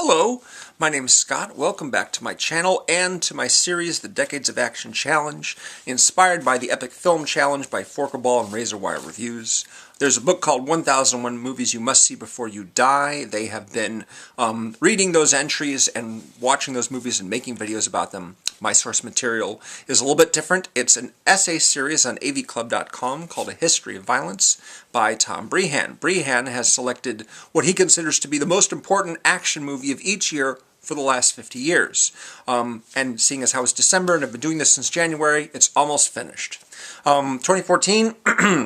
Hello, my name is Scott. Welcome back to my channel and to my series, The Decades of Action Challenge, inspired by the Epic Film Challenge by Forkaball and Razorwire Reviews. There's a book called 1001 Movies You Must See Before You Die. They have been reading those entries and watching those movies and making videos about them. My source material is a little bit different. It's an essay series on avclub.com called A History of Violence by Tom Breihan. Breihan has selected what he considers to be the most important action movie of each year for the last 50 years. And seeing as how it's December and I've been doing this since January, it's almost finished. 2014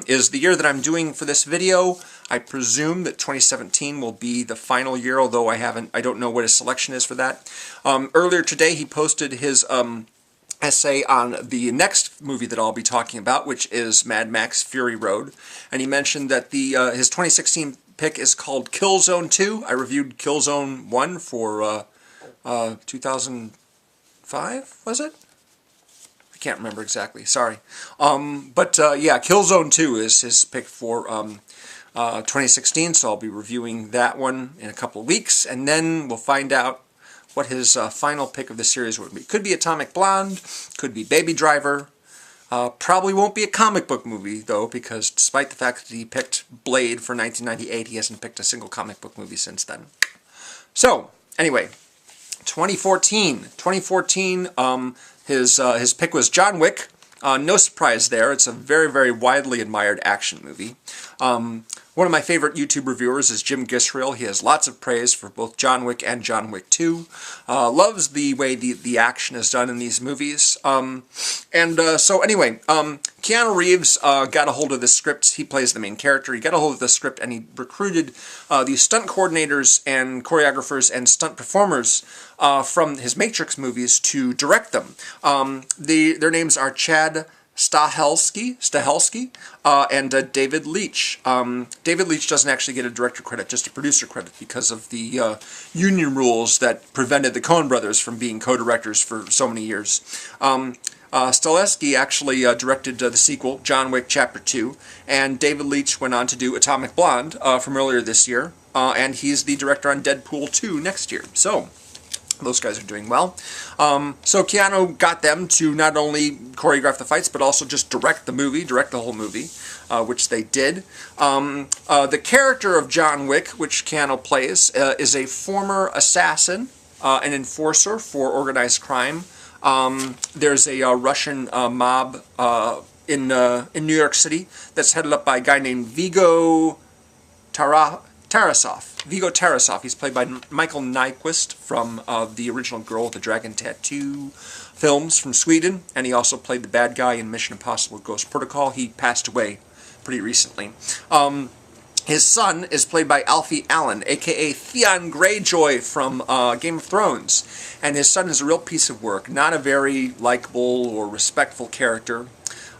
is the year that I'm doing for this video. I presume that 2017 will be the final year, although I don't know what his selection is for that. Earlier today he posted his essay on the next movie that I'll be talking about, which is Mad Max Fury Road, and he mentioned that his 2016 pick is called Killzone 2. I reviewed Killzone 1 for 2005, was it? I can't remember exactly, sorry. Yeah, Killzone 2 is his pick for 2016, so I'll be reviewing that one in a couple of weeks, and then we'll find out what his final pick of the series would be. Could be Atomic Blonde, could be Baby Driver. Probably won't be a comic book movie, though, because despite the fact that he picked Blade for 1998, he hasn't picked a single comic book movie since then. So, anyway, 2014. His pick was John Wick. No surprise there. It's a very, very widely admired action movie. One of my favorite YouTube reviewers is Jim Gisrael. He has lots of praise for both John Wick and John Wick 2. Loves the way the action is done in these movies. So anyway, Keanu Reeves got a hold of the script. He plays the main character. He got a hold of the script and he recruited the stunt coordinators and choreographers and stunt performers from his Matrix movies to direct them. Their names are Chad Stahelski, and David Leitch. David Leitch doesn't actually get a director credit, just a producer credit, because of the union rules that prevented the Coen brothers from being co-directors for so many years. Stahelski actually directed the sequel, John Wick Chapter 2, and David Leitch went on to do Atomic Blonde from earlier this year, and he's the director on Deadpool 2 next year. So, those guys are doing well. So Keanu got them to not only choreograph the fights, but also just direct the whole movie, which they did. The character of John Wick, which Keanu plays, is a former assassin, an enforcer for organized crime. There's a Russian mob in New York City that's headed up by a guy named Viggo Tarasov. He's played by Michael Nyqvist from the original Girl with the Dragon Tattoo films from Sweden, and he also played the bad guy in Mission Impossible Ghost Protocol. He passed away pretty recently. His son is played by Alfie Allen, a.k.a. Theon Greyjoy from Game of Thrones, and his son is a real piece of work, not a very likable or respectful character.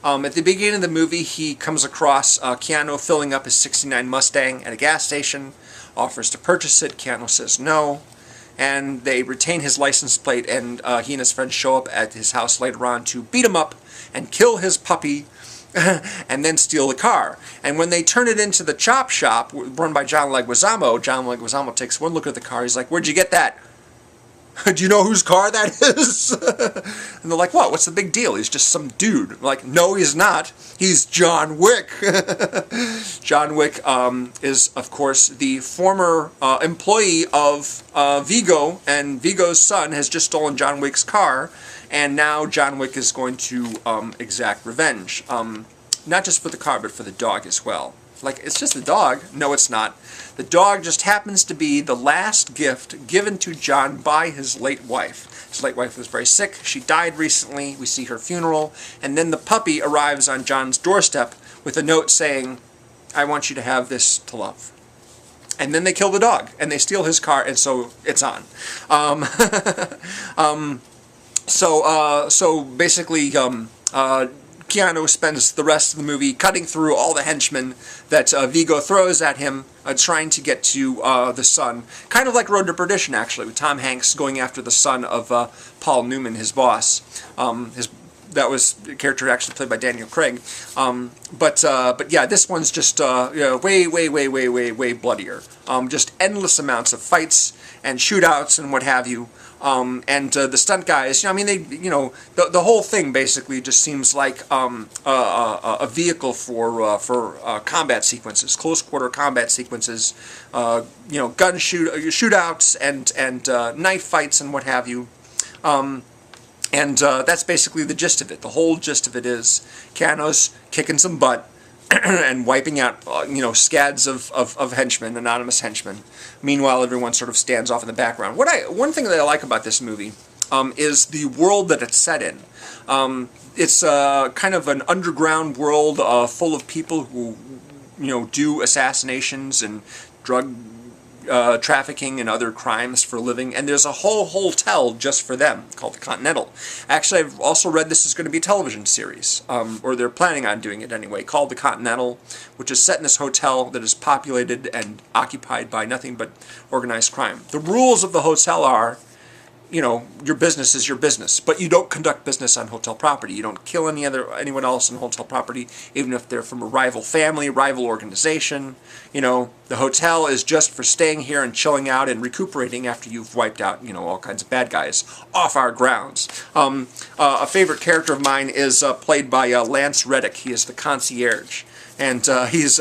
At the beginning of the movie, he comes across Keanu filling up his '69 Mustang at a gas station, offers to purchase it. Keanu says no, and they retain his license plate, and he and his friends show up at his house later on to beat him up and kill his puppy and then steal the car. And when they turn it into the chop shop, run by John Leguizamo takes one look at the car. He's like, "Where'd you get that?" "Do you know whose car that is?" And they're like, "What? What's the big deal? He's just some dude." I'm like, "No, he's not. He's John Wick." John Wick is, of course, the former employee of Viggo, and Viggo's son has just stolen John Wick's car, and now John Wick is going to exact revenge. Not just for the car, but for the dog as well. Like, it's just the dog. No, it's not. The dog just happens to be the last gift given to John by his late wife. His late wife was very sick. She died recently. We see her funeral. And then the puppy arrives on John's doorstep with a note saying, "I want you to have this to love." And then they kill the dog, and they steal his car, and so it's on. So basically, Keanu spends the rest of the movie cutting through all the henchmen that Viggo throws at him, trying to get to the son. Kind of like Road to Perdition, actually, with Tom Hanks going after the son of Paul Newman, his boss. that was the character actually played by Daniel Craig. But yeah, this one's just way bloodier. Just endless amounts of fights and shootouts and what have you. And the stunt guys, you know, I mean, the whole thing basically just seems like a vehicle for combat sequences, close quarter combat sequences, you know, gun shootouts and knife fights and what have you. And that's basically the gist of it. The whole gist of it is Keanu's kicking some butt and wiping out, you know, scads of henchmen, anonymous henchmen. Meanwhile, everyone sort of stands off in the background. One thing that I like about this movie is the world that it's set in. It's kind of an underground world full of people who, you know, do assassinations and drug trafficking and other crimes for a living, and there's a whole hotel just for them called the Continental. Actually, I've also read this is going to be a television series, or they're planning on doing it anyway, called the Continental, which is set in this hotel that is populated and occupied by nothing but organized crime. The rules of the hotel are, you know, your business is your business, but you don't conduct business on hotel property. You don't kill anyone else on hotel property, even if they're from a rival family, rival organization. You know, the hotel is just for staying here and chilling out and recuperating after you've wiped out, you know, all kinds of bad guys off our grounds. A favorite character of mine is played by Lance Reddick. He is the concierge, and he's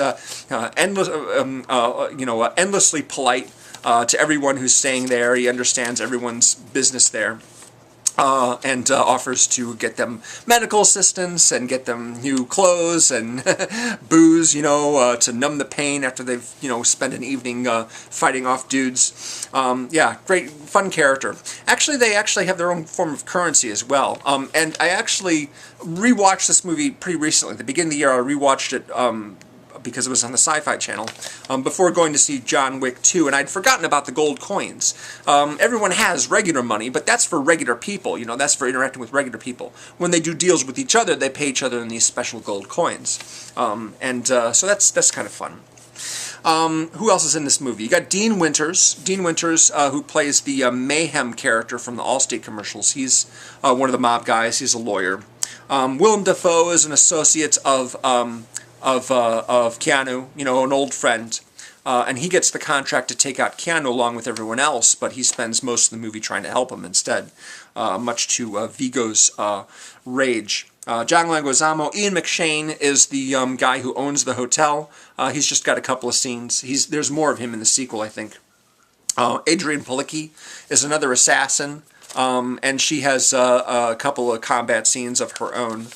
endlessly polite to everyone who's staying there. He understands everyone's business there, and offers to get them medical assistance and get them new clothes and booze, you know, to numb the pain after they've, you know, spent an evening fighting off dudes. Yeah, great, fun character. Actually, they actually have their own form of currency as well. And I actually rewatched this movie pretty recently. At the beginning of the year, I rewatched it because it was on the Sci-Fi Channel, before going to see John Wick 2, and I'd forgotten about the gold coins. Everyone has regular money, but that's for regular people, you know, that's for interacting with regular people. When they do deals with each other, they pay each other in these special gold coins. So that's kind of fun. Who else is in this movie? You got Dean Winters. Dean Winters, who plays the Mayhem character from the Allstate commercials. He's one of the mob guys. He's a lawyer. Willem Dafoe is an associate of Keanu, you know, an old friend, and he gets the contract to take out Keanu along with everyone else, but he spends most of the movie trying to help him instead, much to Viggo's rage. John Leguizamo, Ian McShane is the guy who owns the hotel. He's just got a couple of scenes. There's more of him in the sequel, I think. Adrianne Palicki is another assassin, and she has a couple of combat scenes of her own.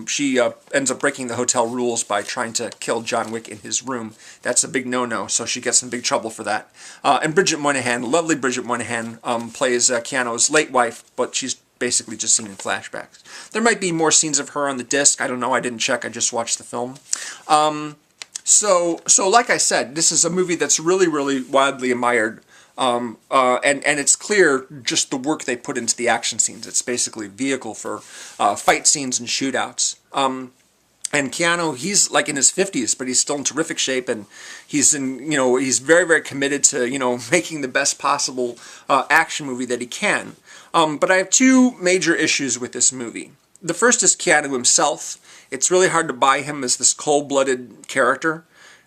She ends up breaking the hotel rules by trying to kill John Wick in his room. That's a big no-no, so she gets in big trouble for that. And Bridget Moynahan, lovely Bridget Moynahan, plays Keanu's late wife, but she's basically just seen in flashbacks. There might be more scenes of her on the disc. I don't know. I didn't check. I just watched the film. So like I said, this is a movie that's really, really widely admired. And it's clear just the work they put into the action scenes. It's basically a vehicle for fight scenes and shootouts. And Keanu, he's like in his 50s, but he's still in terrific shape, and he's very, very committed to, you know, making the best possible action movie that he can. But I have two major issues with this movie. The first is Keanu himself. It's really hard to buy him as this cold-blooded character.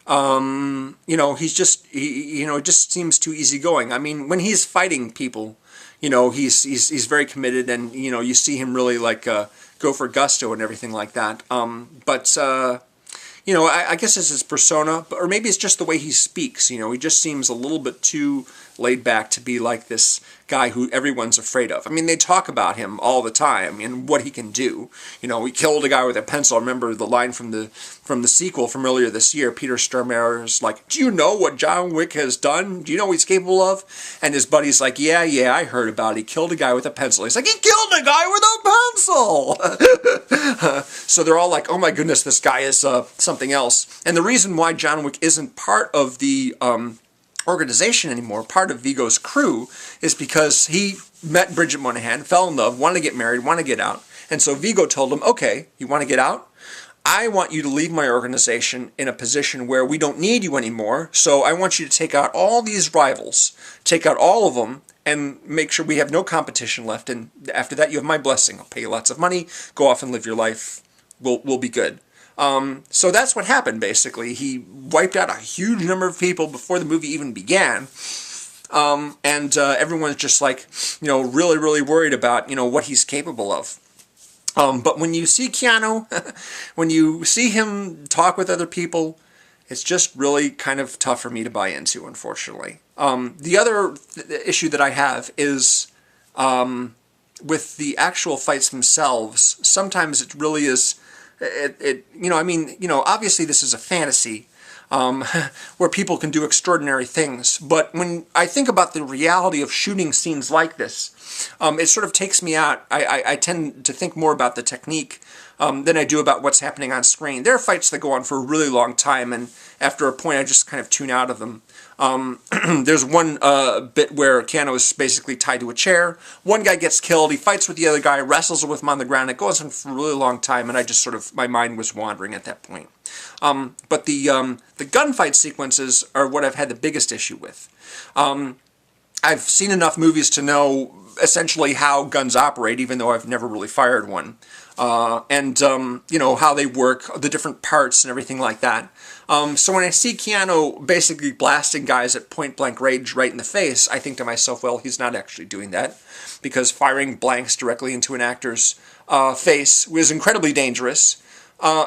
You know, he just seems too easygoing. I mean, when he's fighting people, you know, he's very committed, and, you know, you see him really, like, go for gusto and everything like that. You know, I guess it's his persona, or maybe it's just the way he speaks. You know, he just seems a little bit too laid back to be like this guy who everyone's afraid of. I mean, they talk about him all the time and what he can do. You know, he killed a guy with a pencil. I remember the line from the sequel from earlier this year. Peter Stormare's like, "Do you know what John Wick has done? Do you know what he's capable of?" And his buddy's like, yeah, I heard about it. He killed a guy with a pencil." He's like, "He killed a guy with a pencil!" So they're all like, "Oh my goodness, this guy is something else." And the reason why John Wick isn't part of the organization anymore, part of Viggo's crew, is because he met Bridget Moynahan, fell in love, wanted to get married, wanted to get out. And so Viggo told him, "Okay, you want to get out? I want you to leave my organization in a position where we don't need you anymore, so I want you to take out all these rivals, take out all of them, and make sure we have no competition left. And after that, you have my blessing. I'll pay you lots of money. Go off and live your life. We'll be good. So that's what happened, basically. He wiped out a huge number of people before the movie even began. And everyone's just like, really, really worried about, what he's capable of. But when you see Keanu, when you see him talk with other people, it's just really kind of tough for me to buy into, unfortunately. The other issue that I have is with the actual fights themselves. Sometimes it really is, obviously this is a fantasy where people can do extraordinary things. But when I think about the reality of shooting scenes like this, it sort of takes me out. I tend to think more about the technique than I do about what's happening on screen. There are fights that go on for a really long time, and after a point I just kind of tune out of them. There's one bit where Keanu is basically tied to a chair. One guy gets killed, he fights with the other guy, wrestles with him on the ground. It goes on for a really long time, and I just sort of, my mind was wandering at that point. But the gunfight sequences are what I've had the biggest issue with. I've seen enough movies to know essentially how guns operate, even though I've never really fired one. And how they work, the different parts and everything like that. So when I see Keanu basically blasting guys at point-blank range right in the face, I think to myself, well, he's not actually doing that, because firing blanks directly into an actor's face was incredibly dangerous.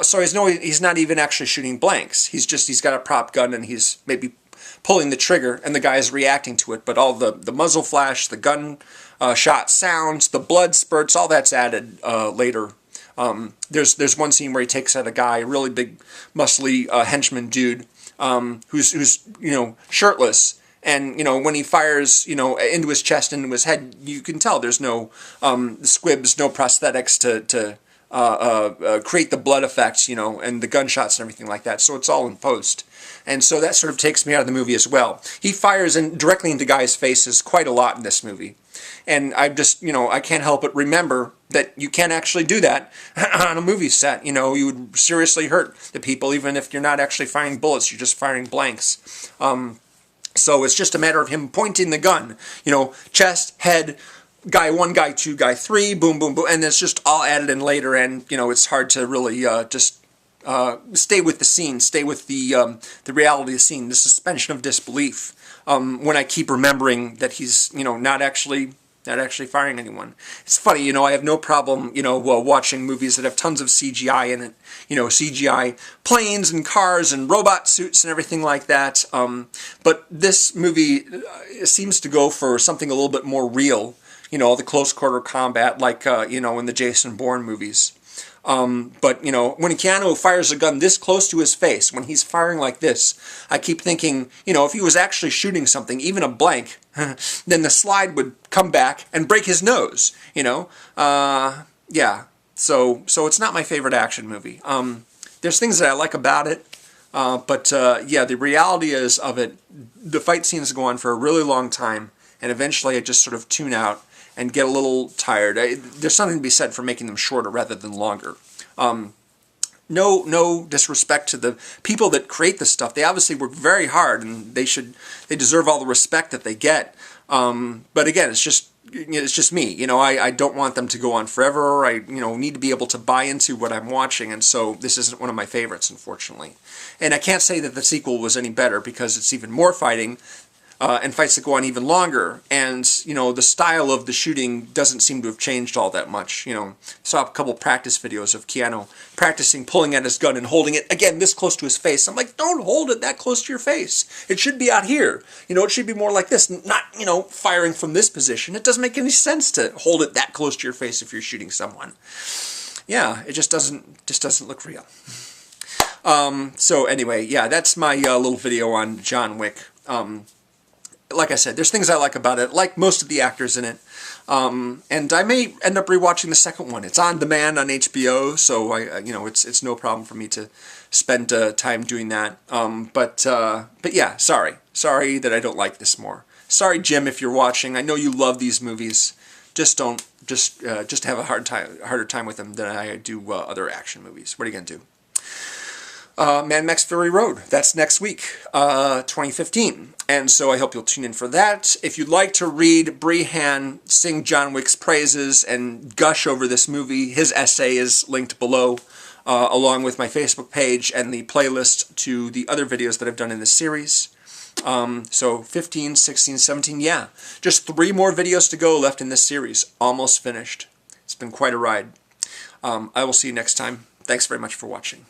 So he's not even actually shooting blanks. He's got a prop gun and he's maybe pulling the trigger and the guy is reacting to it. But all the muzzle flash, the gun shot sounds, the blood spurts, all that's added later. There's one scene where he takes out a guy, a really big, muscly henchman dude, who's shirtless, and when he fires into his chest, into his head, you can tell there's no squibs, no prosthetics to create the blood effects, and the gunshots and everything like that. So it's all in post. And so that sort of takes me out of the movie as well. He fires directly into guys' faces quite a lot in this movie. And I just, I can't help but remember that you can't actually do that on a movie set. You would seriously hurt the people, even if you're not actually firing bullets, you're just firing blanks. So it's just a matter of him pointing the gun, chest, head, guy 1, guy 2, guy 3, boom, boom, boom, and it's just all added in later, and, it's hard to really just stay with the scene, stay with the reality of the scene, the suspension of disbelief, when I keep remembering that he's, not actually firing anyone. It's funny, I have no problem, watching movies that have tons of CGI in it, CGI planes and cars and robot suits and everything like that, but this movie seems to go for something a little bit more real, the close quarter combat, like, in the Jason Bourne movies. But, when Keanu fires a gun this close to his face, when he's firing like this, I keep thinking, if he was actually shooting something, even a blank, then the slide would come back and break his nose, yeah. So it's not my favorite action movie. There's things that I like about it, but yeah, the reality is of it, the fight scenes go on for a really long time, and eventually I just sort of tune out and get a little tired. There's something to be said for making them shorter rather than longer. No disrespect to the people that create this stuff. They obviously work very hard, and they deserve all the respect that they get. But again, it's just me. I don't want them to go on forever. I need to be able to buy into what I'm watching, and so this isn't one of my favorites, unfortunately. And I can't say that the sequel was any better, because it's even more fighting. And fights that go on even longer, and the style of the shooting doesn't seem to have changed all that much. Saw a couple practice videos of Keanu practicing pulling at his gun and holding it again this close to his face. I'm like, don't hold it that close to your face. It should be out here. It should be more like this, not firing from this position. It doesn't make any sense to hold it that close to your face if you're shooting someone. Yeah, it just doesn't look real. So anyway, yeah, that's my little video on John Wick. Like I said, there's things I like about it, like most of the actors in it. And I may end up rewatching the second one. It's on demand on HBO, so it's no problem for me to spend time doing that. But yeah, sorry that I don't like this more. Sorry, Jim, if you're watching. I know you love these movies. Just have a harder time with them than I do other action movies. What are you gonna do? Mad Max Fury Road. That's next week, 2015. And so I hope you'll tune in for that. If you'd like to read Breihan sing John Wick's praises and gush over this movie, his essay is linked below, along with my Facebook page and the playlist to the other videos that I've done in this series. So 15, 16, 17, yeah. Just 3 more videos to go left in this series. Almost finished. It's been quite a ride. I will see you next time. Thanks very much for watching.